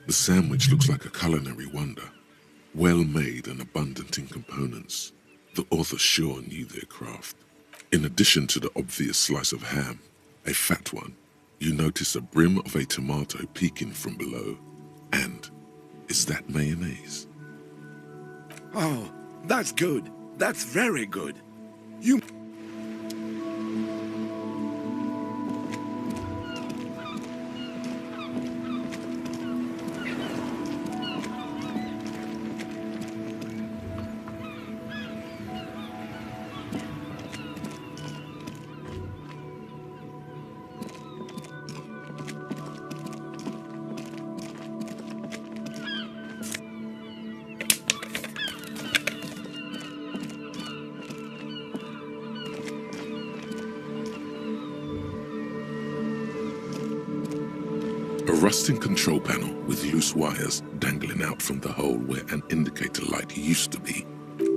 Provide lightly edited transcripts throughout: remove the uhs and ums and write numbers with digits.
The sandwich looks like a culinary wonder, well made and abundant in components. The author sure knew their craft. In addition to the obvious slice of ham, a fat one, you notice a brim of a tomato peeking from below. And is that mayonnaise? Oh, that's good. That's very good. You... A rusting control panel with loose wires dangling out from the hole where an indicator light used to be.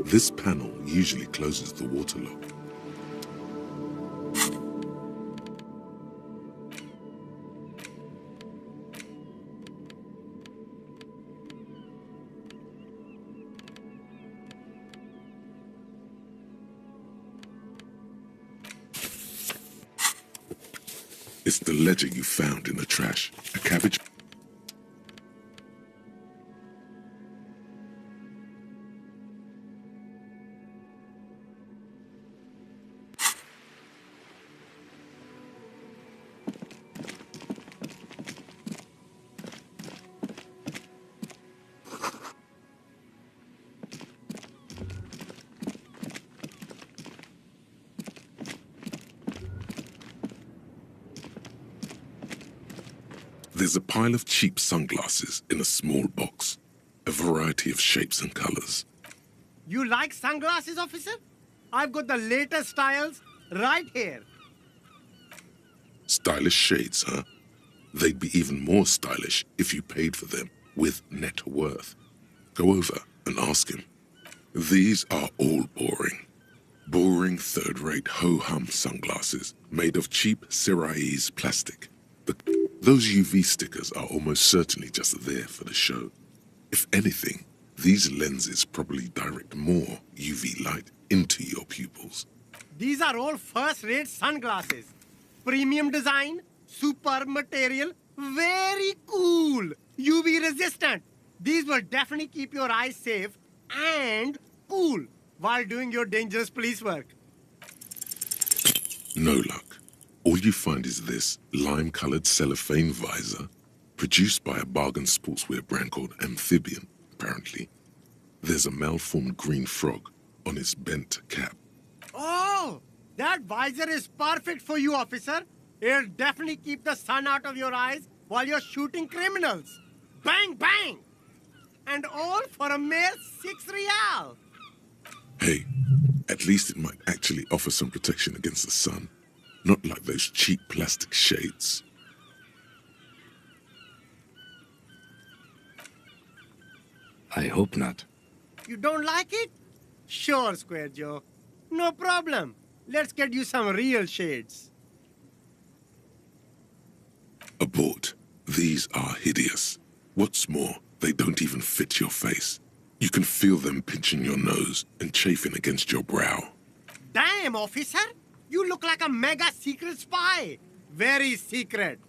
This panel usually closes the water lock. It's the ledger you found in the trash. A cabbage... There's a pile of cheap sunglasses in a small box, a variety of shapes and colors. You like sunglasses, officer? I've got the latest styles right here. Stylish shades, huh? They'd be even more stylish if you paid for them with net worth. Go over and ask him. These are all boring. Boring third-rate ho-hum sunglasses made of cheap Syrahese plastic. Those UV stickers are almost certainly just there for the show. If anything, these lenses probably direct more UV light into your pupils. These are all first-rate sunglasses. Premium design, superb material, very cool, UV resistant. These will definitely keep your eyes safe and cool while doing your dangerous police work. No luck. All you find is this lime-colored cellophane visor, produced by a bargain sportswear brand called Amphibian, apparently. There's a malformed green frog on its bent cap. Oh, that visor is perfect for you, officer. It'll definitely keep the sun out of your eyes while you're shooting criminals. Bang, bang! And all for a mere 6 real. Hey, at least it might actually offer some protection against the sun. Not like those cheap plastic shades. I hope not. You don't like it? Sure, Square Joe. No problem. Let's get you some real shades. Abort. These are hideous. What's more, they don't even fit your face. You can feel them pinching your nose and chafing against your brow. Damn, officer! You look like a mega secret spy. Very secret.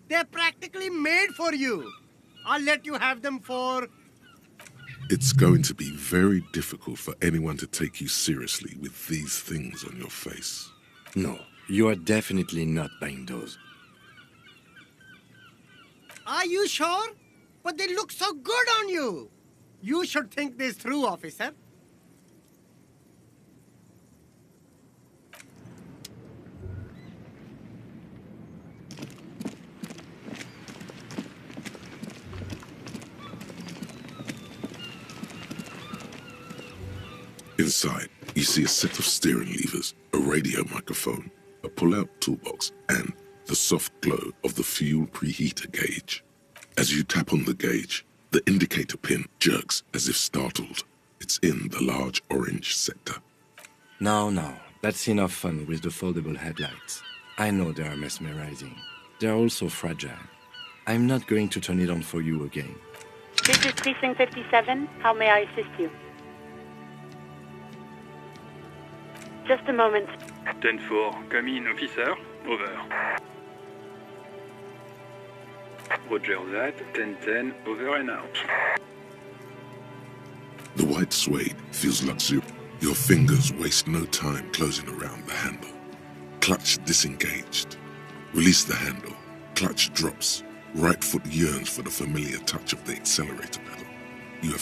They're practically made for you. I'll let you have them for... It's going to be very difficult for anyone to take you seriously with these things on your face. No, you are definitely not buying those. Are you sure? But they look so good on you. You should think this through, officer. Inside, you see a set of steering levers, a radio microphone, a pull-out toolbox, and the soft glow of the fuel preheater gauge. As you tap on the gauge, the indicator pin jerks as if startled. It's in the large orange sector. No, that's enough fun with the foldable headlights. I know they are mesmerizing. They're also fragile. I'm not going to turn it on for you again. This is Precinct 57. How may I assist you? Just a moment. 10-4, come in, officer. Over. Roger that. 10-10, over and out. The white suede feels luxurious. Your fingers waste no time closing around the handle. Clutch disengaged. Release the handle. Clutch drops. Right foot yearns for the familiar touch of the accelerator pedal. You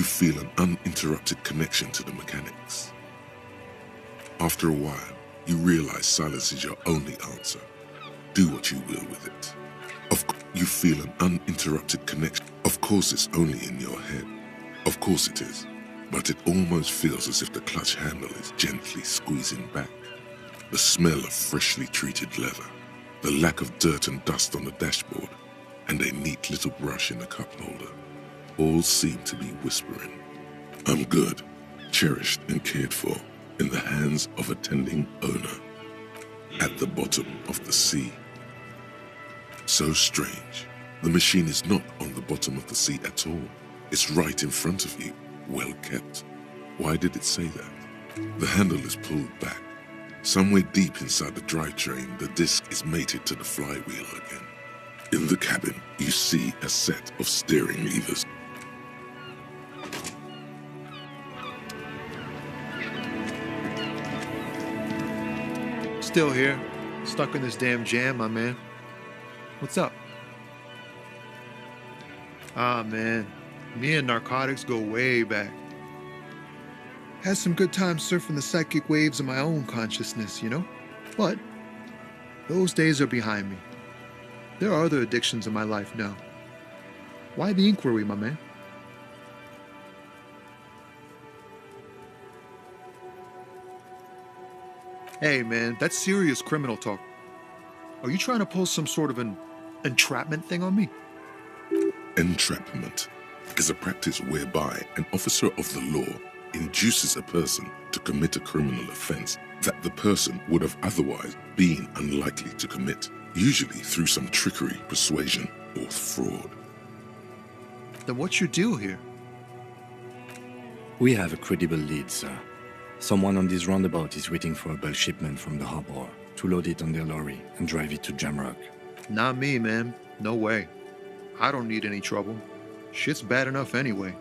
feel an uninterrupted connection to the mechanics. After a while, you realize silence is your only answer. Do what you will with it. You feel an uninterrupted connection. Of course it's only in your head. Of course it is. But it almost feels as if the clutch handle is gently squeezing back. The smell of freshly treated leather, the lack of dirt and dust on the dashboard, and a neat little brush in the cup holder, all seem to be whispering, I'm good, cherished and cared for, in the hands of a tending owner, at the bottom of the sea. So strange. The machine is not on the bottom of the sea at all. It's right in front of you, well kept. Why did it say that? The handle is pulled back. Somewhere deep inside the drivetrain, the disc is mated to the flywheel again. In the cabin, you see a set of steering levers. Still here, stuck in this damn jam, my man. What's up? Ah, man, me and narcotics go way back. Had some good times surfing the psychic waves of my own consciousness, you know? But those days are behind me. There are other addictions in my life now. Why the inquiry, my man? Hey, man, that's serious criminal talk. Are you trying to pull some sort of an entrapment thing on me? Entrapment is a practice whereby an officer of the law induces a person to commit a criminal offense that the person would have otherwise been unlikely to commit, usually through some trickery, persuasion, or fraud. Then what's your deal here? We have a credible lead, sir. Someone on this roundabout is waiting for a bulk shipment from the harbor to load it on their lorry and drive it to Jamrock. Not me, man. No way. I don't need any trouble. Shit's bad enough anyway.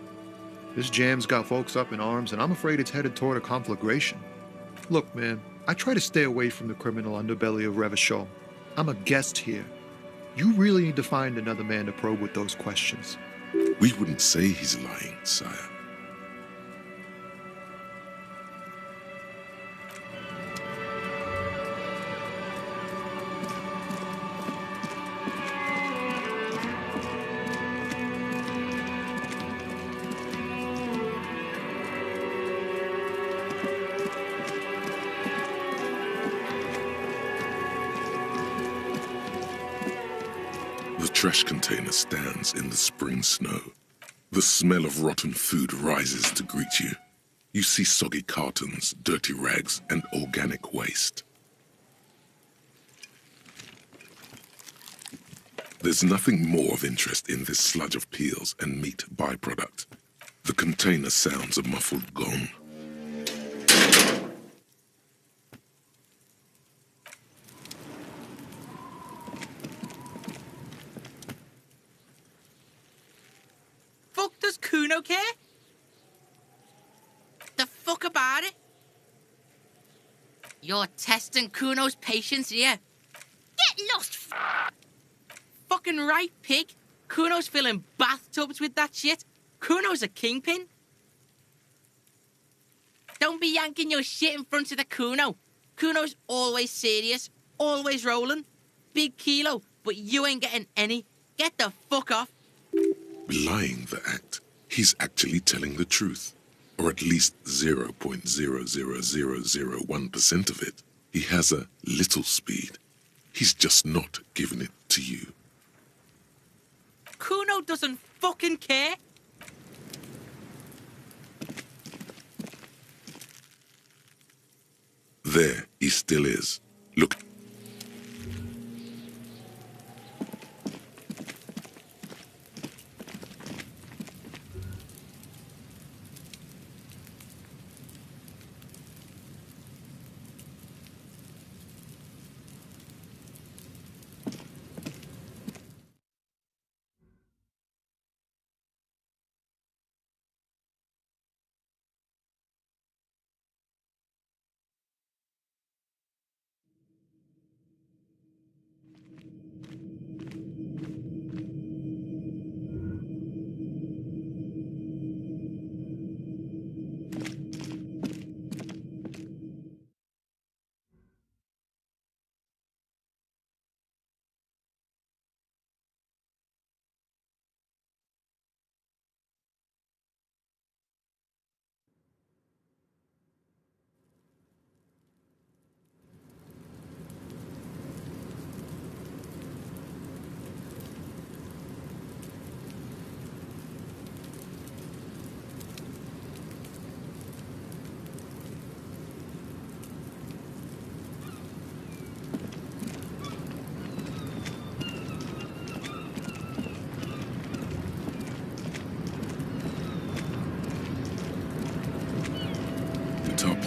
This jam's got folks up in arms, and I'm afraid it's headed toward a conflagration. Look, man, I try to stay away from the criminal underbelly of Revachol. I'm a guest here. You really need to find another man to probe with those questions. We wouldn't say he's lying, sire. The trash container stands in the spring snow. The smell of rotten food rises to greet you. You see soggy cartons, dirty rags, and organic waste. There's nothing more of interest in this sludge of peels and meat byproduct. The container sounds a muffled gong. Does Kuno care? The fuck about it? You're testing Kuno's patience here. Get lost, fucking right, pig. Kuno's filling bathtubs with that shit. Kuno's a kingpin. Don't be yanking your shit in front of the Kuno. Kuno's always serious, always rolling. Big kilo, but you ain't getting any. Get the fuck off. Belying the act, he's actually telling the truth, or at least 0.00001% of it. He has a little speed. He's just not giving it to you. Kuno doesn't fucking care. There he still is. Look.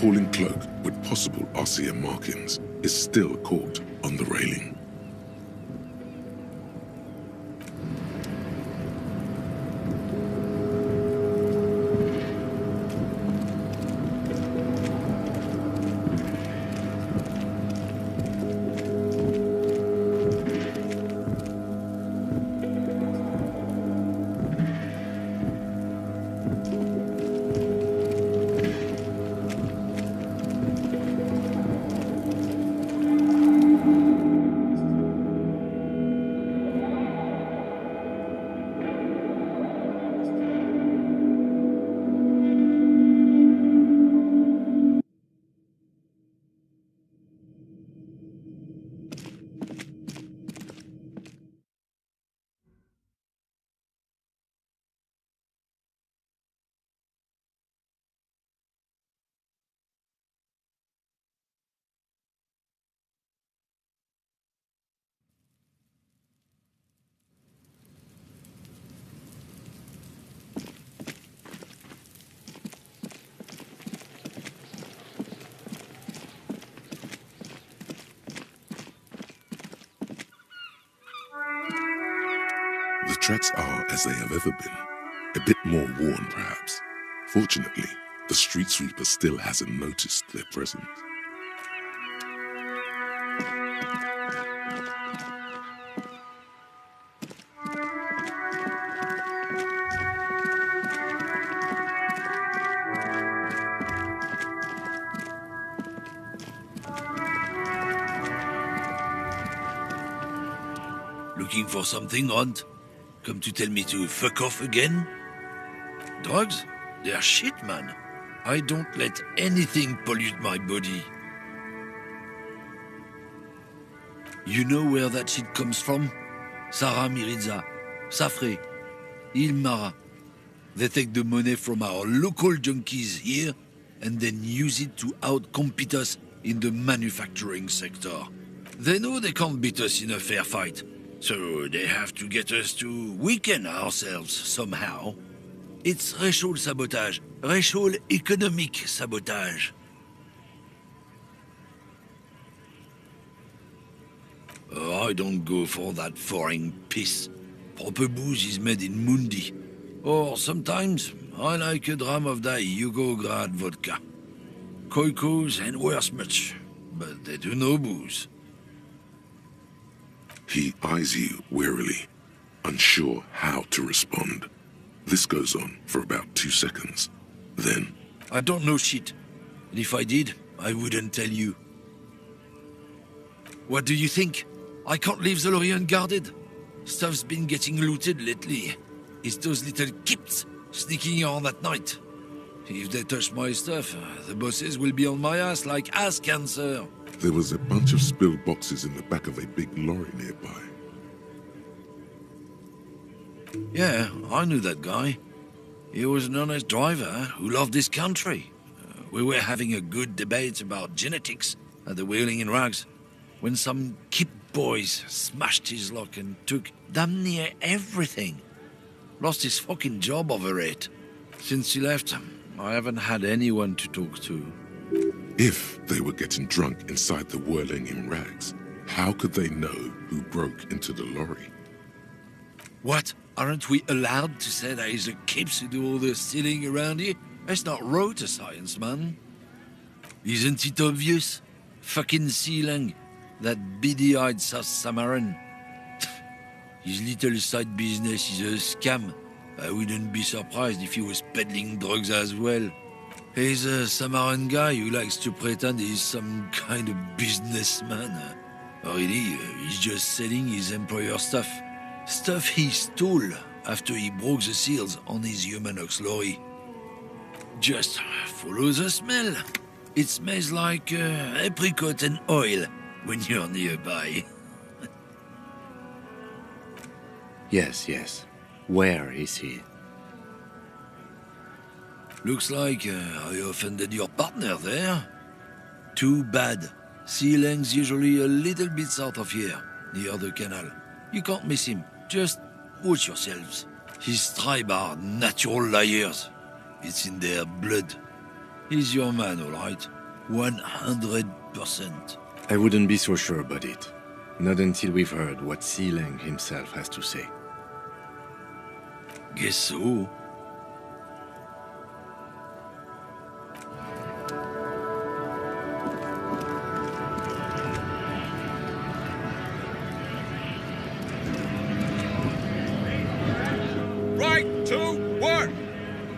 appalling cloak with possible RCM markings is still caught on the railing. The tracks are as they have ever been, a bit more worn perhaps. Fortunately, the street sweeper still hasn't noticed their presence. Looking for something, Hunt? Come to tell me to fuck off again? Drugs? They are shit, man. I don't let anything pollute my body. You know where that shit comes from? Sarah Mirizza, Safre, Ilmara. They take the money from our local junkies here and then use it to outcompete us in the manufacturing sector. They know they can't beat us in a fair fight, so they have to get us to weaken ourselves somehow. It's racial sabotage, racial economic sabotage. Oh, I don't go for that foreign piss. Proper booze is made in Mundi. Or sometimes, I like a dram of that Yugograd vodka. Koikos and worse much, but they do no booze. He eyes you warily, unsure how to respond. This goes on for about 2 seconds. Then, I don't know shit. And if I did, I wouldn't tell you. What do you think? I can't leave the lorry unguarded. Stuff's been getting looted lately. It's those little kips sneaking on at night. If they touch my stuff, the bosses will be on my ass like ass cancer. there was a bunch of spilled boxes in the back of a big lorry nearby. Yeah, I knew that guy. He was an honest driver who loved his country. We were having a good debate about genetics at the Wheeling in Rags when some kip boys smashed his lock and took damn near everything. Lost his fucking job over it. Since he left, I haven't had anyone to talk to. If they were getting drunk inside the Whirling in Rags, how could they know who broke into the lorry? What? Aren't we allowed to say that he's the kips who do all the stealing around here? That's not road science, man. Isn't it obvious? Fucking Sealang, that beady-eyed South Samaran. His little side business is a scam. I wouldn't be surprised if he was peddling drugs as well. He's a Samaran guy who likes to pretend he's some kind of businessman. Really, he's just selling his employer's stuff. Stuff he stole after he broke the seals on his Humanox lorry. Just follow the smell. It smells like apricot and oil when you're nearby. Yes. Where is he? Looks like I offended your partner there. Too bad. Sealang's usually a little bit south of here, near the canal. You can't miss him. Just watch yourselves. His tribe are natural liars. It's in their blood. He's your man, all right. 100%. I wouldn't be so sure about it. Not until we've heard what Sealang himself has to say. Guess so. Right to work!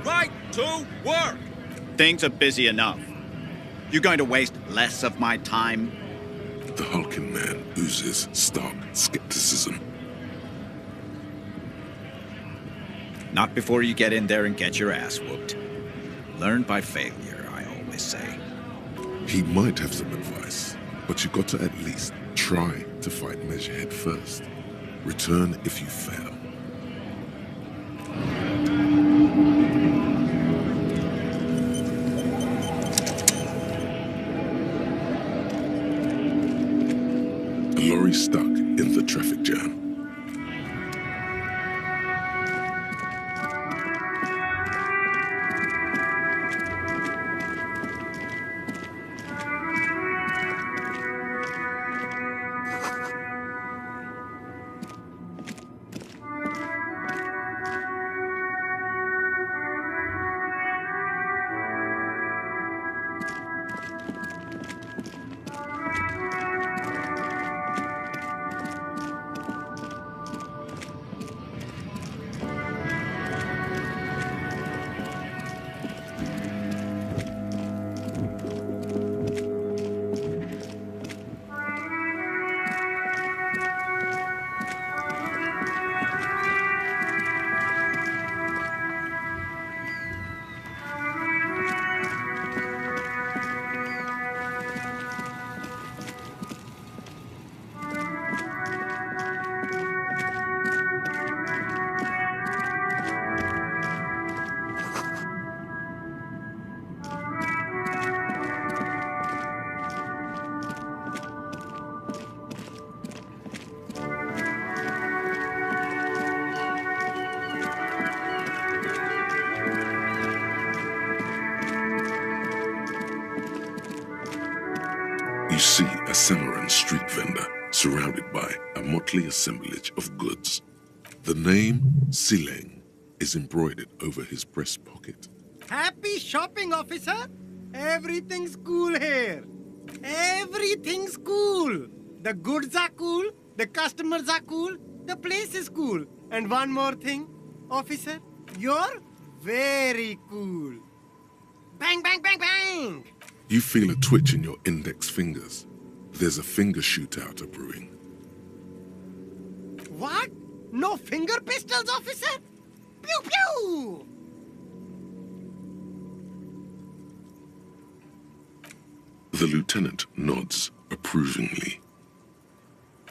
Right to work! Things are busy enough. You going to waste less of my time? The hulking man oozes stark skepticism. Not before you get in there and get your ass whooped. Learn by failure, I always say. He might have some advice, but you got to at least try to fight Measurehead first. Return if you fail. A lorry stuck in the traffic jam. You see a Samarran street vendor surrounded by a motley assemblage of goods. The name Sealang is embroidered over his breast pocket. Happy shopping, officer! Everything's cool here. Everything's cool. The goods are cool, the customers are cool, the place is cool. And one more thing, officer, you're very cool. Bang, bang, bang, bang! You feel a twitch in your index fingers. There's a finger shootout brewing. What? No finger pistols, officer? Pew, pew! The lieutenant nods approvingly.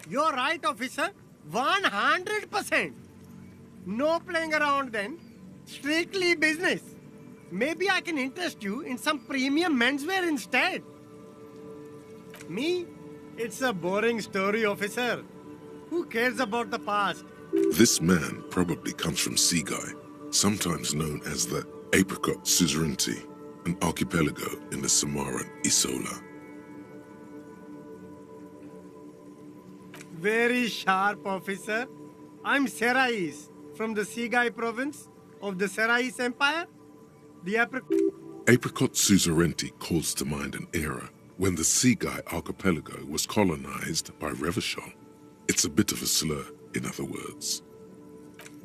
You're right, officer. 100%. No playing around then. Strictly business. Maybe I can interest you in some premium menswear instead. Me? It's a boring story, officer. Who cares about the past? This man probably comes from Seaguy, sometimes known as the Apricot Suzerainty, an archipelago in the Samaran Isola. Very sharp, officer. I'm Serais, from the Seaguy province of the Serais Empire. The Apricot Suzerainty calls to mind an era when the Seaguy archipelago was colonized by Revachol. It's a bit of a slur, in other words.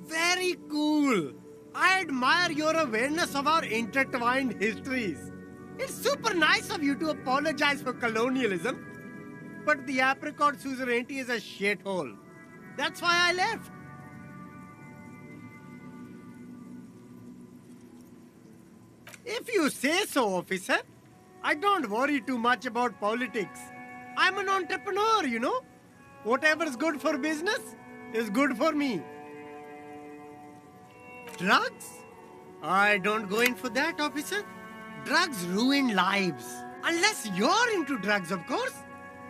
Very cool. I admire your awareness of our intertwined histories. It's super nice of you to apologize for colonialism, but the Apricot Suzerainty is a shithole. That's why I left. If you say so, officer. I don't worry too much about politics. I'm an entrepreneur, you know. Whatever's good for business is good for me. Drugs? I don't go in for that, officer. Drugs ruin lives. Unless you're into drugs, of course.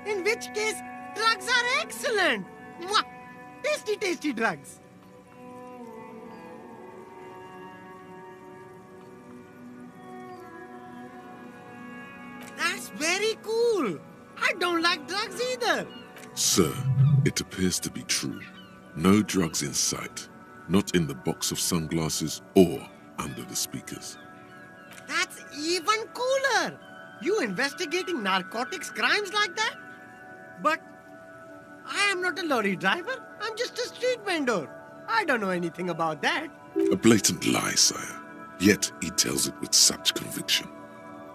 In which case, drugs are excellent. Mwah! Tasty, tasty drugs. That's very cool. I don't like drugs either. Sir, it appears to be true. No drugs in sight. Not in the box of sunglasses or under the speakers. That's even cooler. You investigating narcotics crimes like that? But I am not a lorry driver. I'm just a street vendor. I don't know anything about that. A blatant lie, sire. Yet he tells it with such conviction.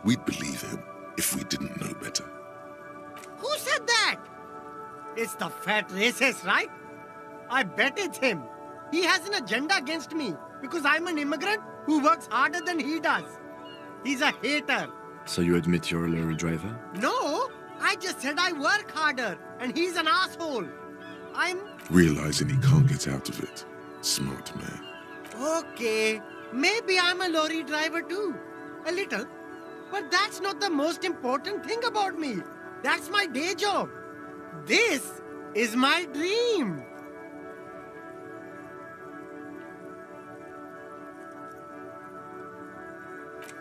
We'd believe him if we didn't know better. Who said that? It's the fat racist, right? I bet it's him. He has an agenda against me because I'm an immigrant who works harder than he does. He's a hater. So you admit you're a lorry driver? No, I just said I work harder and he's an asshole. Realizing he can't get out of it. Smart man. Okay, maybe I'm a lorry driver too. A little. But that's not the most important thing about me. That's my day job. This is my dream.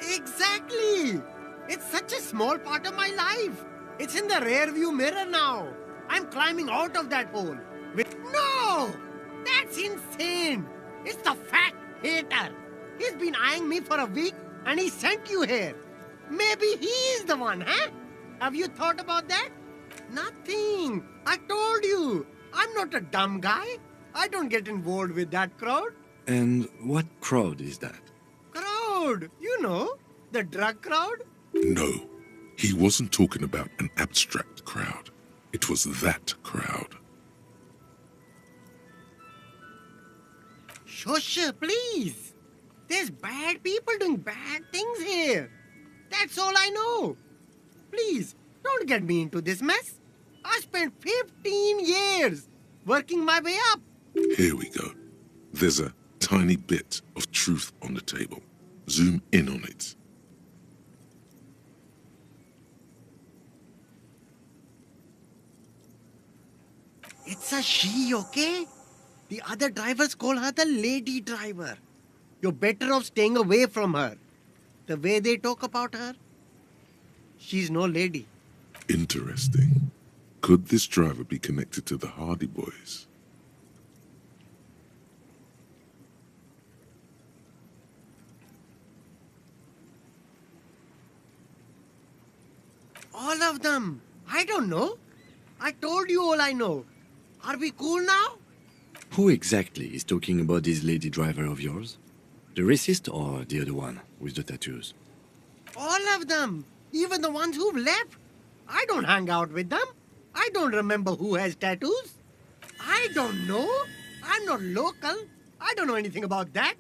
Exactly. It's such a small part of my life. It's in the rear view mirror now. I'm climbing out of that hole. No! That's insane. It's the fat hater. He's been eyeing me for a week and he sent you here. Maybe he's the one, huh? Have you thought about that? Nothing. I told you. I'm not a dumb guy. I don't get involved with that crowd. And what crowd is that? Crowd. You know, the drug crowd. No, he wasn't talking about an abstract crowd. It was that crowd. Shush, please. There's bad people doing bad things here. That's all I know. Please, don't get me into this mess. I spent 15 years working my way up. Here we go. There's a tiny bit of truth on the table. Zoom in on it. It's a she, okay? The other drivers call her the lady driver. You're better off staying away from her. The way they talk about her, she's no lady. Interesting. Could this driver be connected to the Hardy Boys? All of them. I don't know. I told you all I know. Are we cool now? Who exactly is talking about this lady driver of yours? The racist or the other one with the tattoos? All of them. Even the ones who've left. I don't hang out with them. I don't remember who has tattoos. I don't know. I'm not local. I don't know anything about that.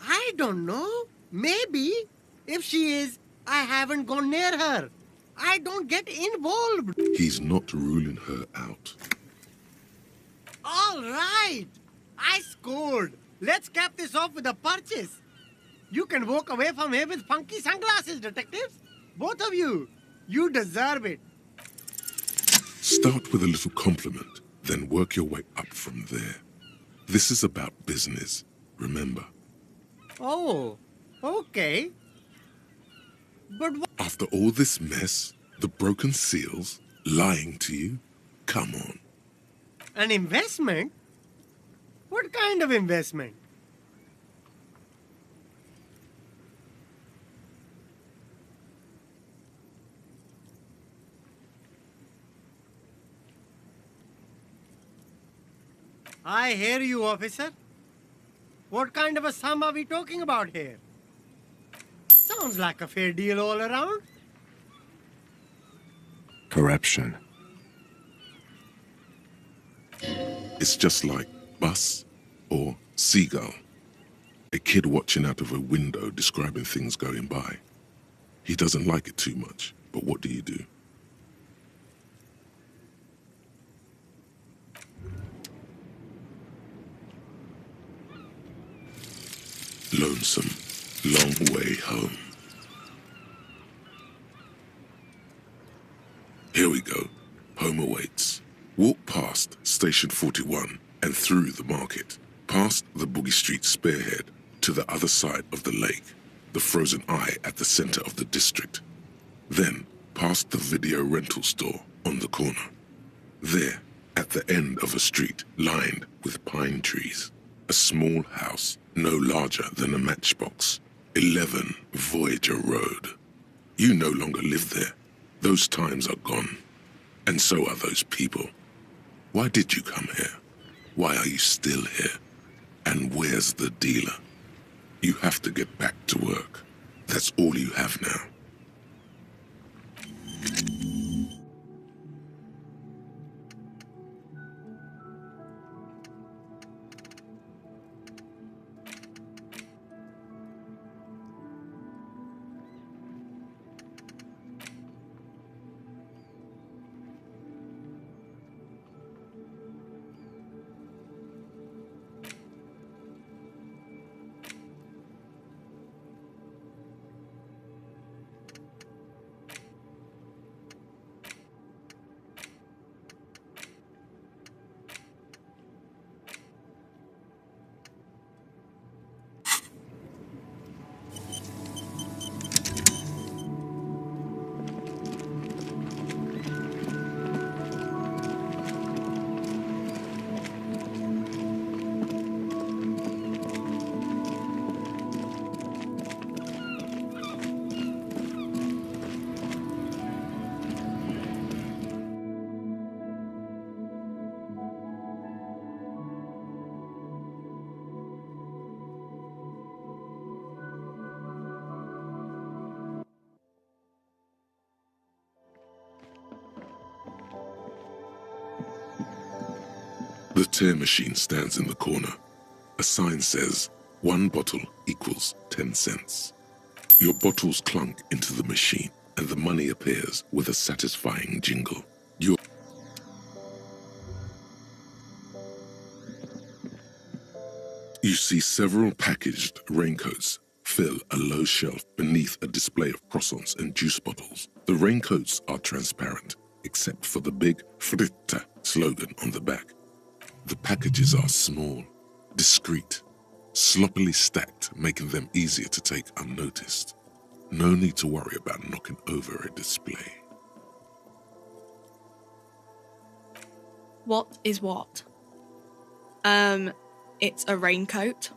I don't know. Maybe. If she is, I haven't gone near her. I don't get involved. He's not ruling her out. All right. I scored. Let's cap this off with a purchase. You can walk away from here with funky sunglasses, detectives. Both of you. You deserve it. Start with a little compliment, then work your way up from there. This is about business, remember. Oh, okay. But after all this mess, the broken seals, lying to you, come on. An investment? What kind of investment? I hear you, officer. What kind of a sum are we talking about here? Sounds like a fair deal all around. Corruption. It's just like bus or seagull. A kid watching out of a window describing things going by. He doesn't like it too much, but what do you do? Lonesome, long way home. Here we go. Home awaits. Walk past Station 41 and through the market, past the Boogie Street spearhead to the other side of the lake. The the frozen eye at the center of the district. Then, past the video rental store on the corner. There, at the end of a street lined with pine trees, a small house no larger than a matchbox. 11 Voyager Road. You no longer live there. Those times are gone. And so are those people. Why did you come here? Why are you still here? And where's the dealer? You have to get back to work. That's all you have now. The tear machine stands in the corner. A sign says, 1 bottle equals 10 cents. Your bottles clunk into the machine, and the money appears with a satisfying jingle. You see several packaged raincoats fill a low shelf beneath a display of croissants and juice bottles. The raincoats are transparent, except for the big Fritta slogan on the back. The packages are small, discreet, sloppily stacked, making them easier to take unnoticed. No need to worry about knocking over a display. What is what? It's a raincoat.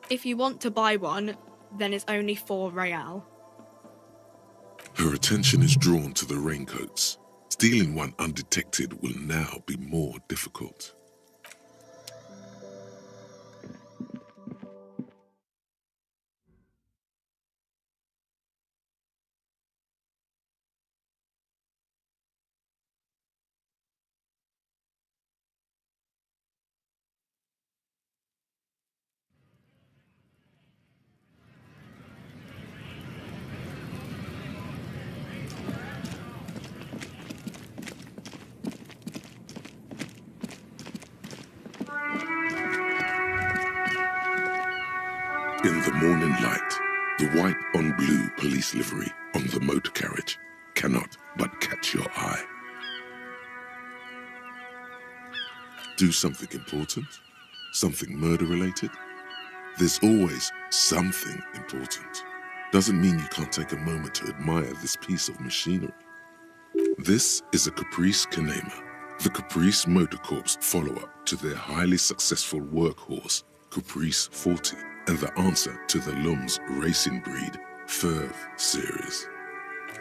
If you want to buy one, then it's only 4 real. Her attention is drawn to the raincoats. Stealing one undetected will now be more difficult. In the morning light, the white on blue police livery on the motor carriage cannot but catch your eye. Do something important? Something murder-related? There's always something important. Doesn't mean you can't take a moment to admire this piece of machinery. This is a Caprice Kanema, the Caprice Motor Corps follow-up to their highly successful workhorse, Caprice 40, and the answer to the Lum's racing breed, Ferv series.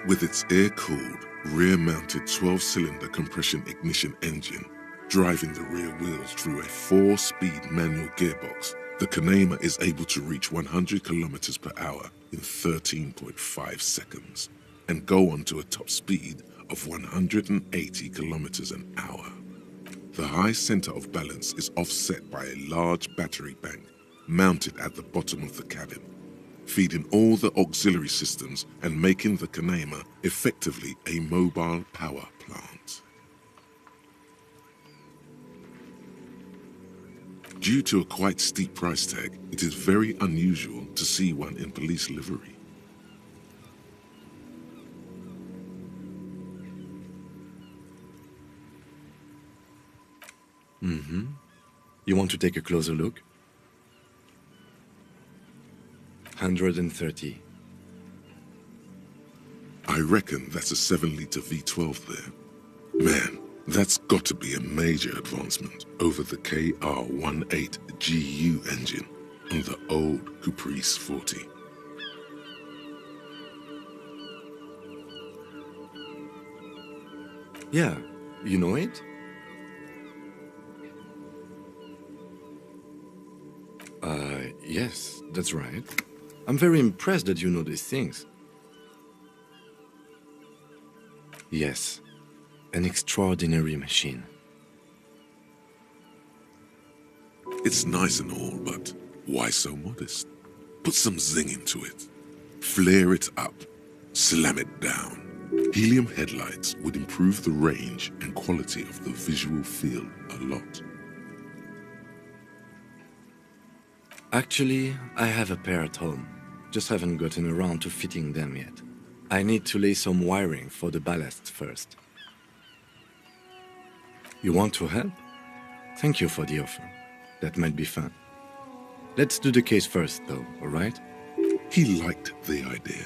With its air-cooled, rear-mounted 12-cylinder compression ignition engine, driving the rear wheels through a 4-speed manual gearbox, the Kanema is able to reach 100 kilometers per hour in 13.5 seconds and go on to a top speed of 180 kilometers an hour. The high center of balance is offset by a large battery bank mounted at the bottom of the cabin, feeding all the auxiliary systems and making the Kanema effectively a mobile power plant. Due to a quite steep price tag, it is very unusual to see one in police livery. You want to take a closer look? 130. I reckon that's a 7-liter V12 there. Man, that's got to be a major advancement over the KR18GU engine on the old Caprice 40. Yeah, you know it? Yes, that's right. I'm very impressed that you know these things. Yes, an extraordinary machine. It's nice and all, but why so modest? Put some zing into it. Flare it up. Slam it down. Helium headlights would improve the range and quality of the visual field a lot. Actually, I have a pair at home. Just haven't gotten around to fitting them yet. I need to lay some wiring for the ballast first. You want to help? Thank you for the offer. That might be fun. Let's do the case first, though, all right? He liked the idea.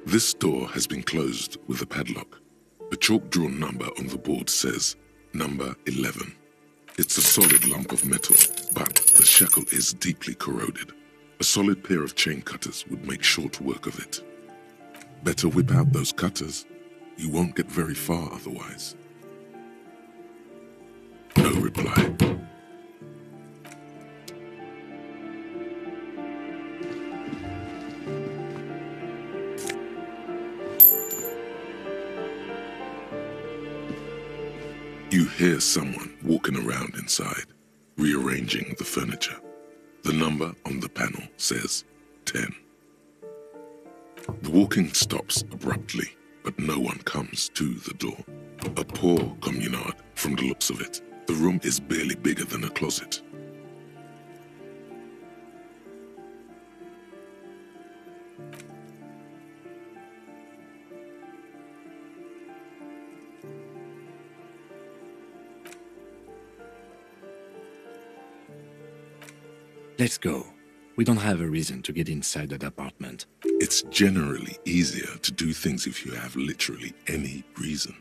This door has been closed with a padlock. A chalk-drawn number on the board says, number 11. It's a solid lump of metal, but the shackle is deeply corroded. A solid pair of chain cutters would make short work of it. Better whip out those cutters. You won't get very far otherwise. No reply. You hear someone walking around inside, rearranging the furniture. The number on the panel says 10. The walking stops abruptly, but no one comes to the door. A poor communard from the looks of it. The room is barely bigger than a closet. Let's go. We don't have a reason to get inside that apartment. It's generally easier to do things if you have literally any reason.